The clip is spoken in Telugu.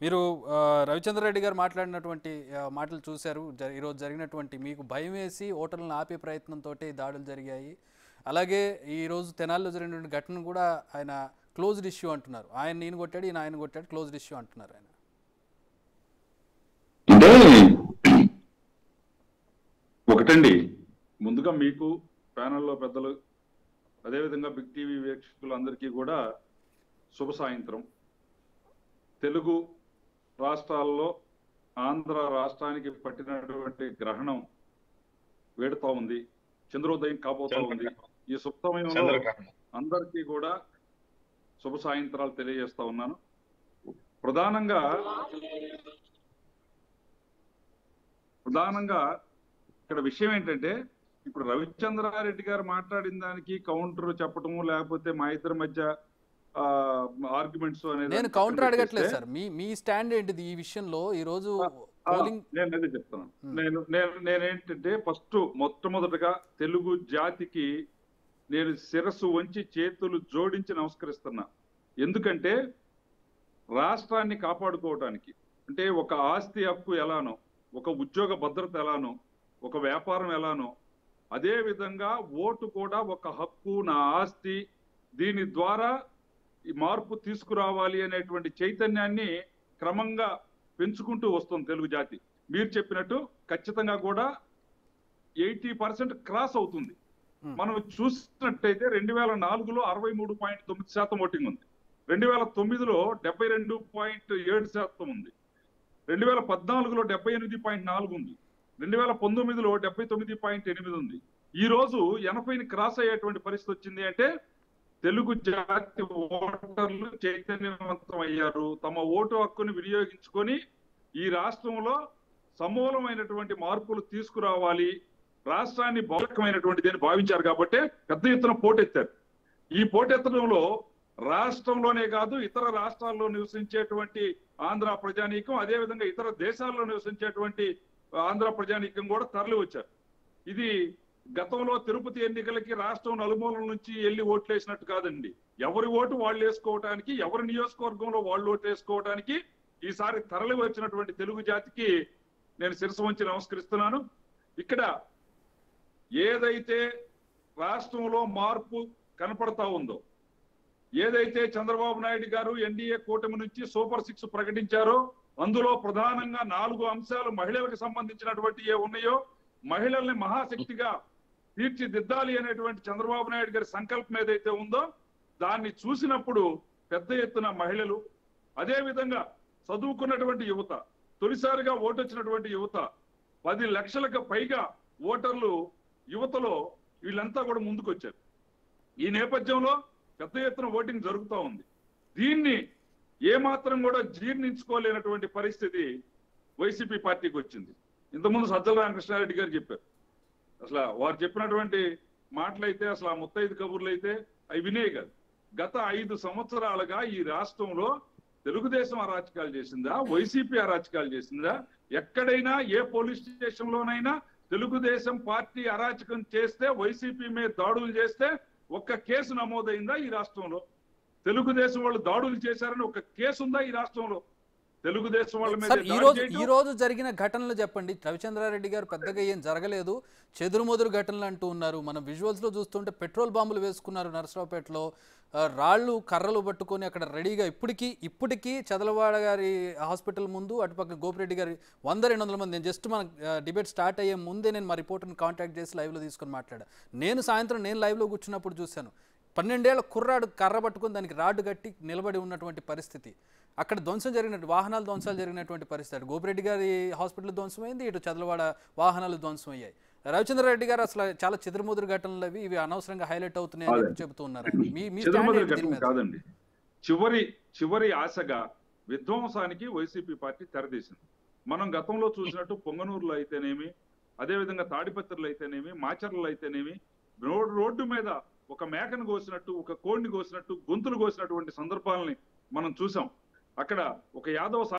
మీరు రవిచంద్రారెడ్డి గారు మాట్లాడినటువంటి మాటలు చూశారు. ఈరోజు జరిగినటువంటి మీకు భయం వేసి ఓటర్లను ఆపే ప్రయత్నంతోటి దాడులు జరిగాయి. అలాగే ఈరోజు తెనాలిలో జరిగినటువంటి ఘటన కూడా ఆయన క్లోజ్డ్ ఇష్యూ అంటున్నారు. ఆయన నేను కొట్టాడు, ఈయన ఆయన కొట్టాడు, క్లోజ్డ్ ఇష్యూ అంటున్నారు ఆయన. అంటే ఒకటండి, ముందుగా మీకు ప్యానెల్లో పెద్దలు, అదేవిధంగా బిగ్ టీవీ వీక్షకులందరికీ కూడా శుభ సాయంత్రం. తెలుగు రాష్ట్రాల్లో ఆంధ్ర రాష్ట్రానికి పట్టినటువంటి గ్రహణం వేడుతా ఉంది, చంద్రోదయం కాబోతా ఉంది. ఈ శుభ సమయంలో అందరికీ కూడా శుభ సాయంత్రాలు తెలియజేస్తా ఉన్నాను. ప్రధానంగా ఇక్కడ విషయం ఏంటంటే, ఇప్పుడు రవిచంద్రారెడ్డి గారు మాట్లాడిన దానికి కౌంటర్ చెప్పటము, లేకపోతే మా ఇద్దరి మధ్య ఆర్గ్యుమెంట్స్ అనేది నేను కౌంటర్ అడగట్లేదు సార్. మీ స్టాండ్ ఏంటిది ఈ విషయంలో? ఈ రోజు నేను అదే చెప్తాను. నేనేంటంటే ఫస్ట్ మొట్టమొదటిగా తెలుగు జాతికి నేను శిరస్సు వంచి చేతులు జోడించి నమస్కరిస్తున్నా. ఎందుకంటే రాష్ట్రాన్ని కాపాడుకోవడానికి, అంటే ఒక ఆస్తి హక్కు ఎలానో, ఒక ఉద్యోగ భద్రత ఎలానో, ఒక వ్యాపారం ఎలానో, అదే విధంగా ఓటు కూడా ఒక హక్కు, నా ఆస్తి. దీని ద్వారా ఈ మార్పు తీసుకురావాలి అనేటువంటి చైతన్యాన్ని క్రమంగా పెంచుకుంటూ వస్తుంది తెలుగు జాతి. మీరు చెప్పినట్టు ఖచ్చితంగా కూడా 80% క్రాస్ అవుతుంది. మనం చూసినట్టయితే 2004లో 63.9% ఓటింగ్ ఉంది, 2009లో 72.7% ఉంది, 2014లో 78.4 ఉంది, 2019లో 79.8 ఉంది. ఈ రోజు 80ని క్రాస్ అయ్యేటువంటి పరిస్థితి వచ్చింది. అంటే తెలుగు జాతి ఓటర్లు చైతన్యవంతం అయ్యారు, తమ ఓటు హక్కుని వినియోగించుకొని ఈ రాష్ట్రంలో సమూలమైనటువంటి మార్పులు తీసుకురావాలి, రాష్ట్రాన్ని బౌలకమైనటువంటిది భావించారు కాబట్టి పెద్ద ఎత్తున పోటెత్తారు. ఈ పోటెత్తడంలో రాష్ట్రంలోనే కాదు, ఇతర రాష్ట్రాల్లో నివసించేటువంటి ఆంధ్ర ప్రజానీకం, అదేవిధంగా ఇతర దేశాల్లో నివసించేటువంటి ఆంధ్ర ప్రజానీకం కూడా తరలి వచ్చారు. ఇది గతంలో తిరుపతి ఎన్నికలకి రాష్ట్రం నలుమూలల నుంచి వెళ్ళి ఓట్లు వేసినట్టు కాదండి. ఎవరి ఓటు వాళ్ళు వేసుకోవడానికి, ఎవరి నియోజకవర్గంలో వాళ్ళు ఓటు వేసుకోవడానికి ఈసారి తరలి వచ్చినటువంటి తెలుగు జాతికి నేను శిరస్సు వంచి నమస్కరిస్తున్నాను. ఇక్కడ ఏదైతే రాష్ట్రంలో మార్పు కనపడతా ఉందో, ఏదైతే చంద్రబాబు నాయుడు గారు ఎన్డీఏ కూటమి నుంచి సూపర్ 6 ప్రకటించారో, అందులో ప్రధానంగా 4 అంశాలు మహిళలకు సంబంధించినటువంటి ఏ ఉన్నాయో, మహిళల్ని మహాశక్తిగా తీర్చిదిద్దాలి అనేటువంటి చంద్రబాబు నాయుడు గారి సంకల్పం ఏదైతే ఉందో, దాన్ని చూసినప్పుడు పెద్ద ఎత్తున మహిళలు, అదే విధంగా చదువుకున్నటువంటి యువత, తొలిసారిగా ఓటు వచ్చినటువంటి యువత, 10 లక్షలకు పైగా ఓటర్లు యువతలో వీళ్ళంతా కూడా ముందుకు వచ్చారు. ఈ నేపథ్యంలో పెద్ద ఎత్తున ఓటింగ్ జరుగుతూ ఉంది. దీన్ని ఏమాత్రం కూడా జీర్ణించుకోలేనటువంటి పరిస్థితి వైసీపీ పార్టీకి వచ్చింది. ఇంతకుముందు సజ్జల రామకృష్ణారెడ్డి గారు చెప్పారు. అసలు వారు చెప్పినటువంటి మాటలైతే, అసలు ఆ ముత్తైదు కబుర్లు అయితే అవి వినే కాదు. గత 5 సంవత్సరాలుగా ఈ రాష్ట్రంలో తెలుగుదేశం అరాచకాలు చేసిందా, వైసీపీ అరాచకాలు చేసిందా? ఎక్కడైనా ఏ పోలీస్ స్టేషన్ లోనైనా తెలుగుదేశం పార్టీ అరాచకం చేస్తే, వైసీపీ మీద దాడులు చేస్తే ఒక్క కేసు నమోదైందా ఈ రాష్ట్రంలో? తెలుగుదేశం వాళ్ళు దాడులు చేశారని ఒక కేసు ఉందా ఈ రాష్ట్రంలో? తెలుగుదేశం వాళ్ళ మీద ఈ రోజు జరిగిన ఘటనలు చెప్పండి. రవిచంద్రారెడ్డి గారు పెద్దగా ఏం జరగలేదు, చెదురుమదురు ఘటనలు అంటూ ఉన్నారు. మనం విజువల్స్ లో చూస్తుంటే పెట్రోల్ బాంబులు వేసుకున్నారు నరసరావుపేటలో, రాళ్ళు కర్రలు పట్టుకొని అక్కడ రెడీగా ఇప్పటికీ చదలవాడ గారి హాస్పిటల్ ముందు, అటుపక్క గోపిరెడ్డి గారి 100-200 మంది. నేను జస్ట్ మన డిబేట్ స్టార్ట్ అయ్యే ముందే నేను మా రిపోర్టర్ని కాంటాక్ట్ చేసి లైవ్లో తీసుకొని మాట్లాడా. సాయంత్రం నేను లైవ్లో కూర్చున్నప్పుడు చూశాను, 12 ఏళ్ల కుర్రాడు కర్ర పట్టుకొని దానికి రాడ్డు కట్టి నిలబడి ఉన్నటువంటి పరిస్థితి. అక్కడ ధ్వంసం జరిగినట్టు, వాహనాల ధ్వంసాలు జరిగినటువంటి పరిస్థితి. అటు గోపిరెడ్డి గారి హాస్పిటల్ ధ్వంసమైంది, ఇటు చదలవాడ వాహనాలు ధ్వంసం అయ్యాయి. రవిచంద్రారెడ్డి గారు అసలు చాలా చెదురుముదురు ఘటనలు ఇవి అనవసరంగా హైలైట్ అవుతున్నాయని చెబుతూ ఉన్నారు. కాదండి, చివరి ఆశగా విధ్వంసానికి వైసీపీ పార్టీ తెరదీసింది. మనం గతంలో చూసినట్టు పొంగనూరులో అయితేనేమి, అదేవిధంగా తాడిపత్రులు అయితేనేమి, మాచర్లలో అయితేనేమి, రోడ్డు మీద ఒక మేకను కోసినట్టు, ఒక కోడిని కోసినట్టు గొంతులు కోసినటువంటి సందర్భాలని మనం చూసాం. అక్కడ ఒక యాదవ